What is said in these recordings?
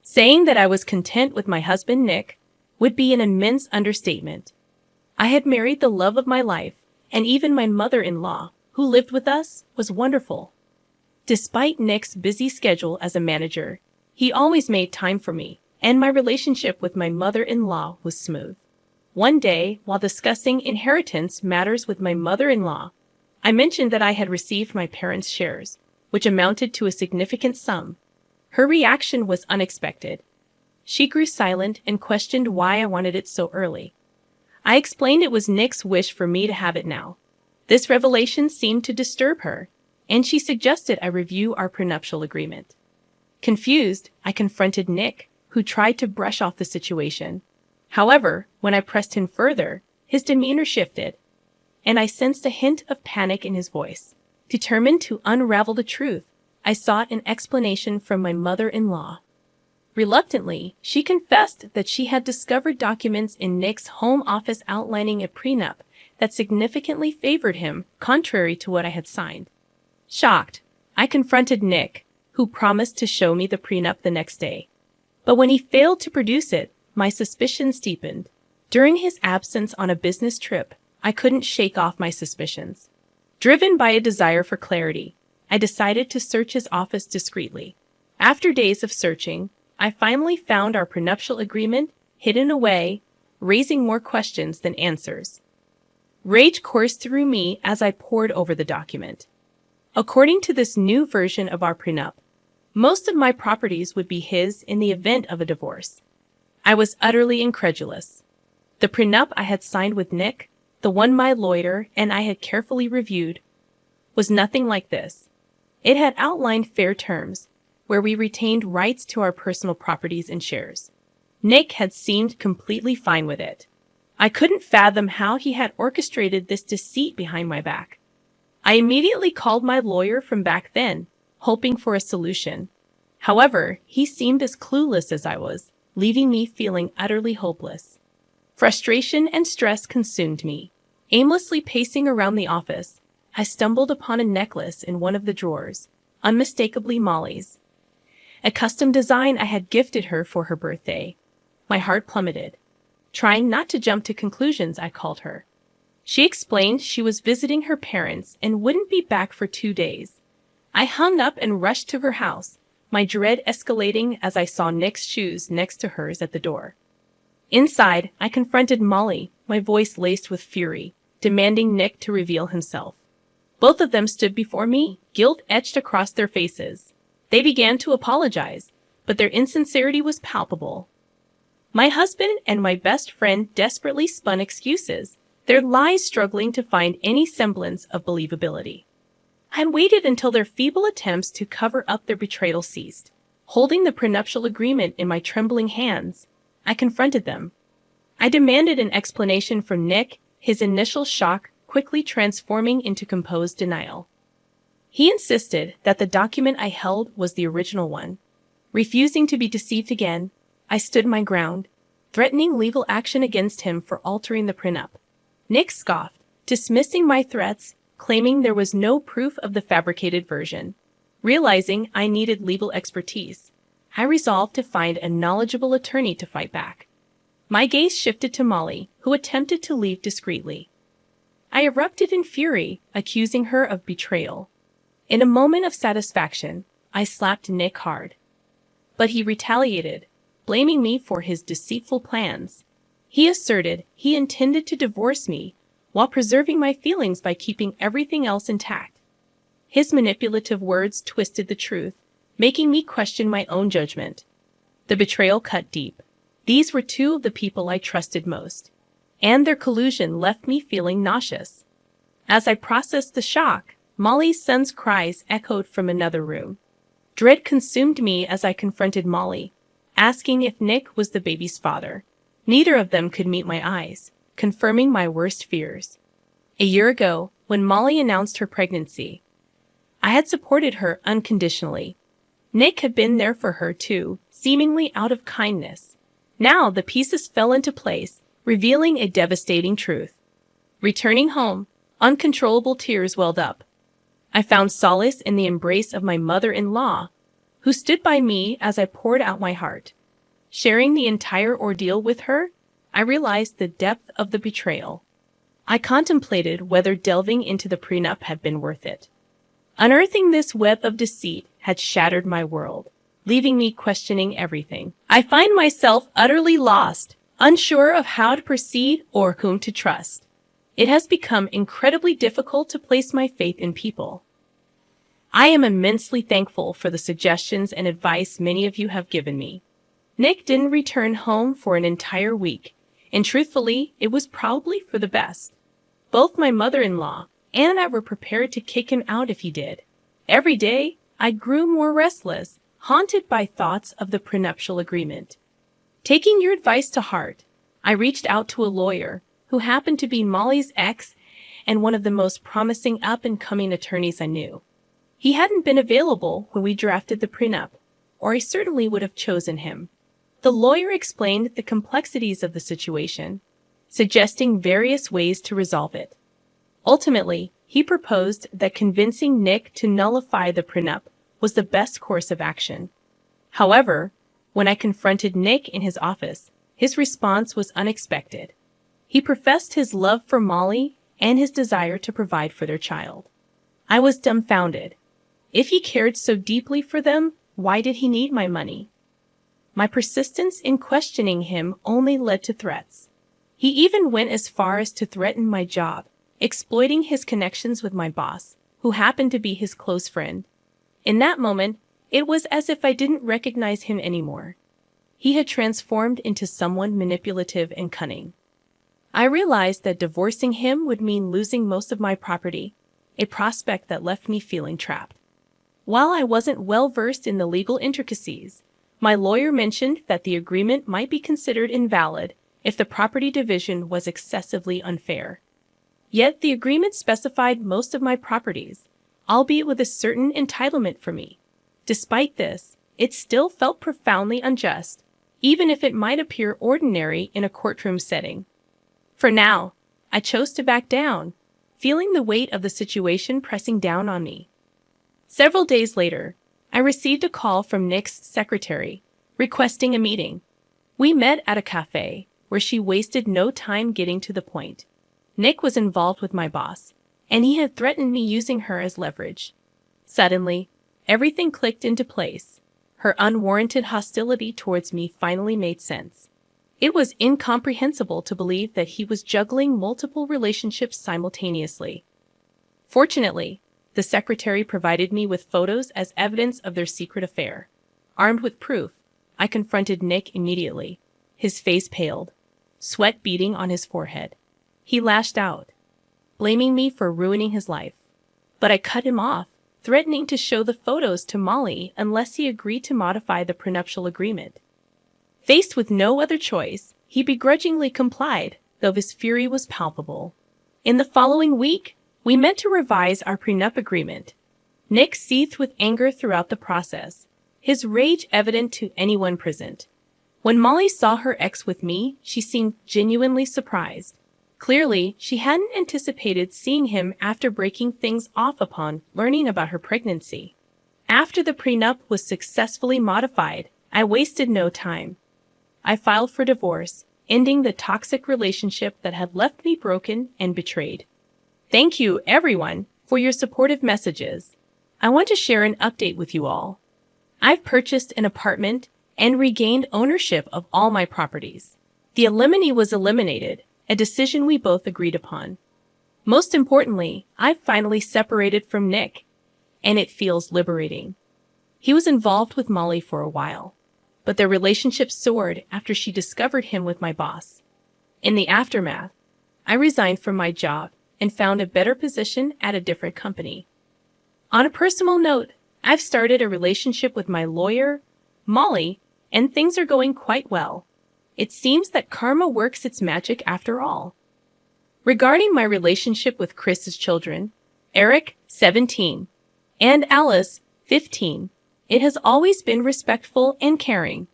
Saying that I was content with my husband Nick would be an immense understatement. I had married the love of my life, and even my mother-in-law, who lived with us, was wonderful. Despite Nick's busy schedule as a manager, he always made time for me, and my relationship with my mother-in-law was smooth. One day, while discussing inheritance matters with my mother-in-law, I mentioned that I had received my parents' shares, which amounted to a significant sum. Her reaction was unexpected. She grew silent and questioned why I wanted it so early. I explained it was Nick's wish for me to have it now. This revelation seemed to disturb her, and she suggested I review our prenuptial agreement. Confused, I confronted Nick, who tried to brush off the situation. However, when I pressed him further, his demeanor shifted, and I sensed a hint of panic in his voice. Determined to unravel the truth, I sought an explanation from my mother-in-law. Reluctantly, she confessed that she had discovered documents in Nick's home office outlining a prenup that significantly favored him, contrary to what I had signed. Shocked, I confronted Nick, who promised to show me the prenup the next day. But when he failed to produce it, my suspicions deepened. During his absence on a business trip, I couldn't shake off my suspicions. Driven by a desire for clarity, I decided to search his office discreetly. After days of searching, I finally found our prenuptial agreement hidden away, raising more questions than answers. Rage coursed through me as I pored over the document. According to this new version of our prenup, most of my properties would be his in the event of a divorce. I was utterly incredulous. The prenup I had signed with Nick, the one my lawyer and I had carefully reviewed, was nothing like this. It had outlined fair terms, where we retained rights to our personal properties and shares. Nick had seemed completely fine with it. I couldn't fathom how he had orchestrated this deceit behind my back. I immediately called my lawyer from back then, hoping for a solution. However, he seemed as clueless as I was, leaving me feeling utterly hopeless. Frustration and stress consumed me. Aimlessly pacing around the office, I stumbled upon a necklace in one of the drawers, unmistakably Molly's. A custom design I had gifted her for her birthday. My heart plummeted. Trying not to jump to conclusions, I called her. She explained she was visiting her parents and wouldn't be back for 2 days. I hung up and rushed to her house, my dread escalating as I saw Nick's shoes next to hers at the door. Inside, I confronted Molly, my voice laced with fury, demanding Nick to reveal himself. Both of them stood before me, guilt etched across their faces. They began to apologize, but their insincerity was palpable. My husband and my best friend desperately spun excuses, their lies struggling to find any semblance of believability. I waited until their feeble attempts to cover up their betrayal ceased. Holding the prenuptial agreement in my trembling hands, I confronted them. I demanded an explanation from Nick, his initial shock quickly transforming into composed denial. He insisted that the document I held was the original one. Refusing to be deceived again, I stood my ground, threatening legal action against him for altering the prenup. Nick scoffed, dismissing my threats, claiming there was no proof of the fabricated version. Realizing I needed legal expertise, I resolved to find a knowledgeable attorney to fight back. My gaze shifted to Molly, who attempted to leave discreetly. I erupted in fury, accusing her of betrayal. In a moment of satisfaction, I slapped Nick hard. But he retaliated, blaming me for his deceitful plans. He asserted he intended to divorce me while preserving my feelings by keeping everything else intact. His manipulative words twisted the truth, making me question my own judgment. The betrayal cut deep. These were two of the people I trusted most, and their collusion left me feeling nauseous. As I processed the shock, Molly's son's cries echoed from another room. Dread consumed me as I confronted Molly, asking if Nick was the baby's father. Neither of them could meet my eyes, confirming my worst fears. A year ago, when Molly announced her pregnancy, I had supported her unconditionally. Nick had been there for her too, seemingly out of kindness. Now the pieces fell into place, revealing a devastating truth. Returning home, uncontrollable tears welled up. I found solace in the embrace of my mother-in-law, who stood by me as I poured out my heart. Sharing the entire ordeal with her, I realized the depth of the betrayal. I contemplated whether delving into the prenup had been worth it. Unearthing this web of deceit had shattered my world, leaving me questioning everything. I find myself utterly lost, unsure of how to proceed or whom to trust. It has become incredibly difficult to place my faith in people. I am immensely thankful for the suggestions and advice many of you have given me. Nick didn't return home for an entire week, and truthfully, it was probably for the best. Both my mother-in-law and I were prepared to kick him out if he did. Every day, I grew more restless, haunted by thoughts of the prenuptial agreement. Taking your advice to heart, I reached out to a lawyer who happened to be Molly's ex and one of the most promising up-and-coming attorneys I knew. He hadn't been available when we drafted the prenup, or I certainly would have chosen him. The lawyer explained the complexities of the situation, suggesting various ways to resolve it. Ultimately, he proposed that convincing Nick to nullify the prenup was the best course of action. However, when I confronted Nick in his office, his response was unexpected. He professed his love for Molly and his desire to provide for their child. I was dumbfounded. If he cared so deeply for them, why did he need my money? My persistence in questioning him only led to threats. He even went as far as to threaten my job, exploiting his connections with my boss, who happened to be his close friend. In that moment, it was as if I didn't recognize him anymore. He had transformed into someone manipulative and cunning. I realized that divorcing him would mean losing most of my property, a prospect that left me feeling trapped. While I wasn't well versed in the legal intricacies, my lawyer mentioned that the agreement might be considered invalid if the property division was excessively unfair. Yet the agreement specified most of my properties, albeit with a certain entitlement for me. Despite this, it still felt profoundly unjust, even if it might appear ordinary in a courtroom setting. For now, I chose to back down, feeling the weight of the situation pressing down on me. Several days later, I received a call from Nick's secretary, requesting a meeting. We met at a cafe, where she wasted no time getting to the point. Nick was involved with my boss, and he had threatened me using her as leverage. Suddenly, everything clicked into place. Her unwarranted hostility towards me finally made sense. It was incomprehensible to believe that he was juggling multiple relationships simultaneously. Fortunately, the secretary provided me with photos as evidence of their secret affair. Armed with proof, I confronted Nick immediately. His face paled, sweat beading on his forehead. He lashed out, blaming me for ruining his life. But I cut him off, threatening to show the photos to Molly unless he agreed to modify the prenuptial agreement. Faced with no other choice, he begrudgingly complied, though his fury was palpable. In the following week, we met to revise our prenup agreement. Nick seethed with anger throughout the process, his rage evident to anyone present. When Molly saw her ex with me, she seemed genuinely surprised. Clearly, she hadn't anticipated seeing him after breaking things off upon learning about her pregnancy. After the prenup was successfully modified, I wasted no time. I filed for divorce, ending the toxic relationship that had left me broken and betrayed. Thank you, everyone, for your supportive messages. I want to share an update with you all. I've purchased an apartment and regained ownership of all my properties. The alimony was eliminated, a decision we both agreed upon. Most importantly, I've finally separated from Nick, and it feels liberating. He was involved with Molly for a while, but their relationship soared after she discovered him with my boss. In the aftermath, I resigned from my job and found a better position at a different company. On a personal note, I've started a relationship with my lawyer, Molly, and things are going quite well. It seems that karma works its magic after all. Regarding my relationship with Chris's children, Eric, 17, and Alice, 15, it has always been respectful and caring.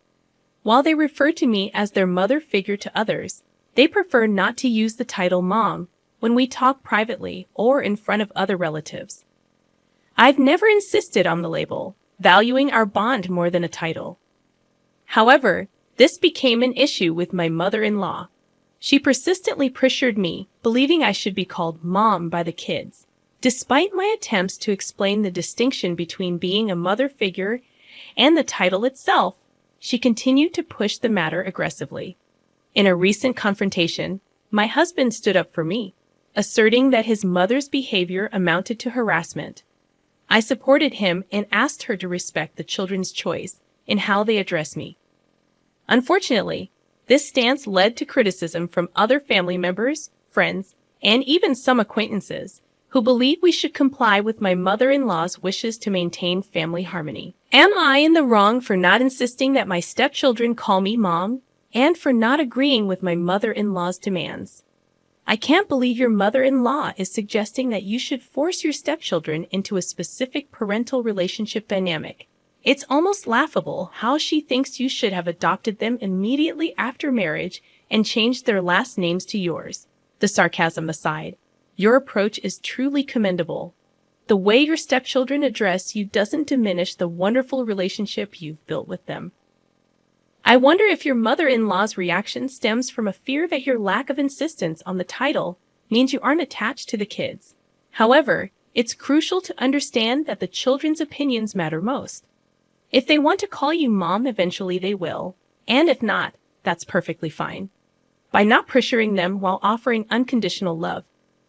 While they refer to me as their mother figure to others, they prefer not to use the title mom when we talk privately or in front of other relatives. I've never insisted on the label, valuing our bond more than a title. However, this became an issue with my mother-in-law. She persistently pressured me, believing I should be called Mom by the kids. Despite my attempts to explain the distinction between being a mother figure and the title itself, she continued to push the matter aggressively. In a recent confrontation, my husband stood up for me, asserting that his mother's behavior amounted to harassment. I supported him and asked her to respect the children's choice in how they address me. Unfortunately, this stance led to criticism from other family members, friends, and even some acquaintances who believe we should comply with my mother-in-law's wishes to maintain family harmony. Am I in the wrong for not insisting that my stepchildren call me Mom, and for not agreeing with my mother-in-law's demands? I can't believe your mother-in-law is suggesting that you should force your stepchildren into a specific parental relationship dynamic. It's almost laughable how she thinks you should have adopted them immediately after marriage and changed their last names to yours. The sarcasm aside, your approach is truly commendable. The way your stepchildren address you doesn't diminish the wonderful relationship you've built with them. I wonder if your mother-in-law's reaction stems from a fear that your lack of insistence on the title means you aren't attached to the kids. However, it's crucial to understand that the children's opinions matter most. If they want to call you Mom, eventually they will, and if not, that's perfectly fine. By not pressuring them while offering unconditional love,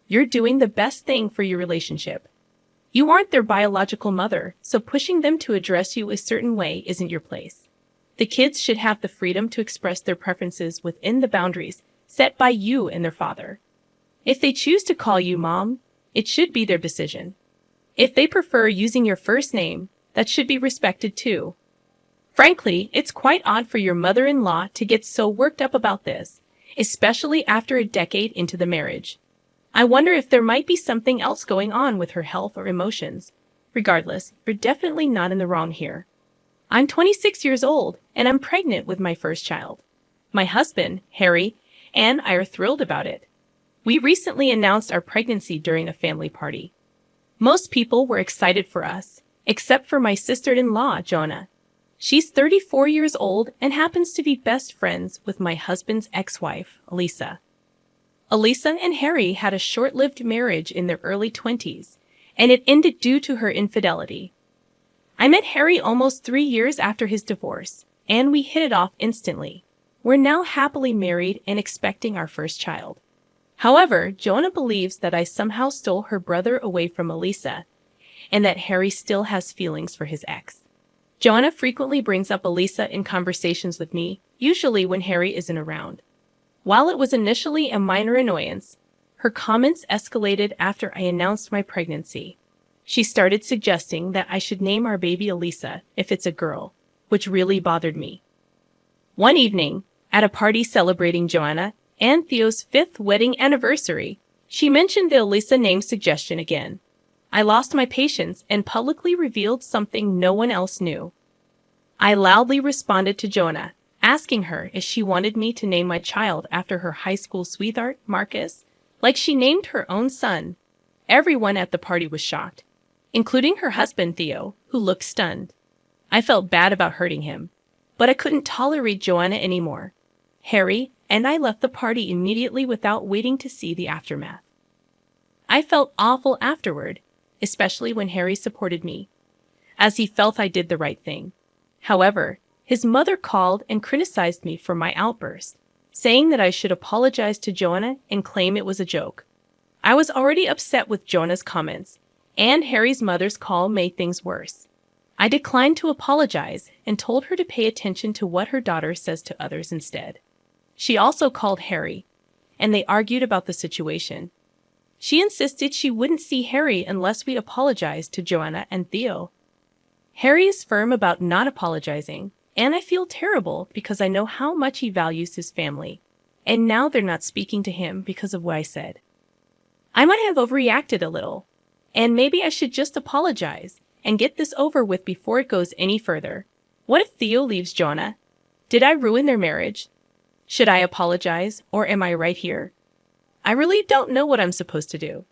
you're doing the best thing for your relationship. You aren't their biological mother, so pushing them to address you a certain way isn't your place. The kids should have the freedom to express their preferences within the boundaries set by you and their father. If they choose to call you Mom, it should be their decision. If they prefer using your first name, that should be respected too. Frankly, it's quite odd for your mother-in-law to get so worked up about this, especially after a decade into the marriage. I wonder if there might be something else going on with her health or emotions. Regardless, you're definitely not in the wrong here. I'm 26 years old, and I'm pregnant with my first child. My husband, Harry, and I are thrilled about it. We recently announced our pregnancy during a family party. Most people were excited for us, except for my sister-in-law, Jonah. She's 34 years old and happens to be best friends with my husband's ex-wife, Elisa. Elisa and Harry had a short-lived marriage in their early 20s, and it ended due to her infidelity. I met Harry almost 3 years after his divorce, and we hit it off instantly. We're now happily married and expecting our first child. However, Jonah believes that I somehow stole her brother away from Elisa, and that Harry still has feelings for his ex. Jonah frequently brings up Elisa in conversations with me, usually when Harry isn't around. While it was initially a minor annoyance, her comments escalated after I announced my pregnancy. She started suggesting that I should name our baby Elisa if it's a girl, which really bothered me. One evening, at a party celebrating Joanna and Theo's 5th wedding anniversary, she mentioned the Elisa name suggestion again. I lost my patience and publicly revealed something no one else knew. I loudly responded to Jonah, asking her if she wanted me to name my child after her high school sweetheart, Marcus, like she named her own son. Everyone at the party was shocked, including her husband, Theo, who looked stunned. I felt bad about hurting him, but I couldn't tolerate Joanna anymore. Harry and I left the party immediately without waiting to see the aftermath. I felt awful afterward, especially when Harry supported me, as he felt I did the right thing. However, his mother called and criticized me for my outburst, saying that I should apologize to Joanna and claim it was a joke. I was already upset with Jonah's comments, and Harry's mother's call made things worse. I declined to apologize and told her to pay attention to what her daughter says to others instead. She also called Harry, and they argued about the situation. She insisted she wouldn't see Harry unless we apologized to Joanna and Theo. Harry is firm about not apologizing, and I feel terrible because I know how much he values his family, and now they're not speaking to him because of what I said. I might have overreacted a little, and maybe I should just apologize and get this over with before it goes any further. What if Theo leaves Jonah? Did I ruin their marriage? Should I apologize, or am I right here? I really don't know what I'm supposed to do.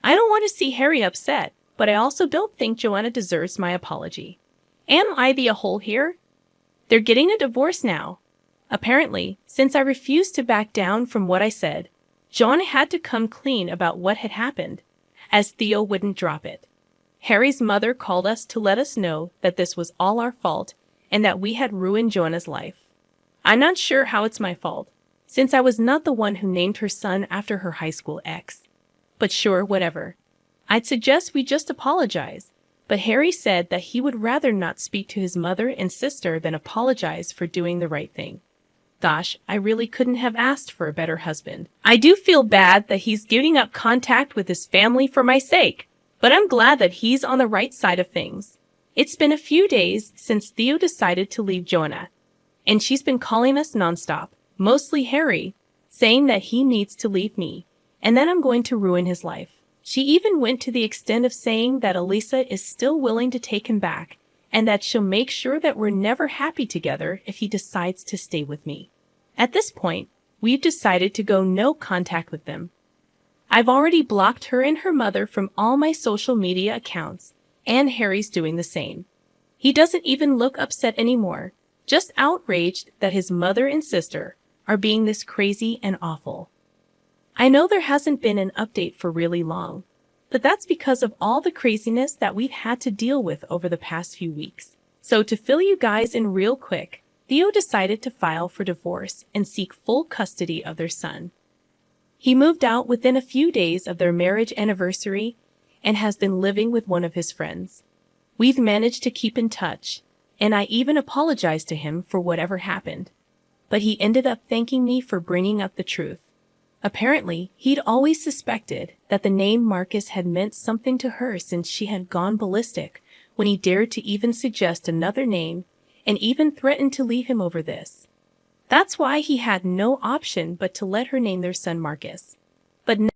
I don't want to see Harry upset, but I also don't think Joanna deserves my apology. Am I the a-hole here? They're getting a divorce now. Apparently, since I refused to back down from what I said, John had to come clean about what had happened, as Theo wouldn't drop it. Harry's mother called us to let us know that this was all our fault and that we had ruined Joanna's life. I'm not sure how it's my fault, since I was not the one who named her son after her high school ex. But sure, whatever. I'd suggest we just apologize, but Harry said that he would rather not speak to his mother and sister than apologize for doing the right thing. Gosh, I really couldn't have asked for a better husband. I do feel bad that he's giving up contact with his family for my sake, but I'm glad that he's on the right side of things. It's been a few days since Theo decided to leave Joanna, and she's been calling us nonstop, mostly Harry, saying that he needs to leave me, and that I'm going to ruin his life. She even went to the extent of saying that Elisa is still willing to take him back, and that she'll make sure that we're never happy together if he decides to stay with me. At this point, we've decided to go no contact with them. I've already blocked her and her mother from all my social media accounts, and Harry's doing the same. He doesn't even look upset anymore, just outraged that his mother and sister are being this crazy and awful. I know there hasn't been an update for really long, but that's because of all the craziness that we've had to deal with over the past few weeks. So to fill you guys in real quick, Theo decided to file for divorce and seek full custody of their son. He moved out within a few days of their marriage anniversary and has been living with one of his friends. We've managed to keep in touch, and I even apologized to him for whatever happened. But he ended up thanking me for bringing up the truth. Apparently, he'd always suspected that the name Marcus had meant something to her since she had gone ballistic when he dared to even suggest another name and even threatened to leave him over this. That's why he had no option but to let her name their son Marcus. But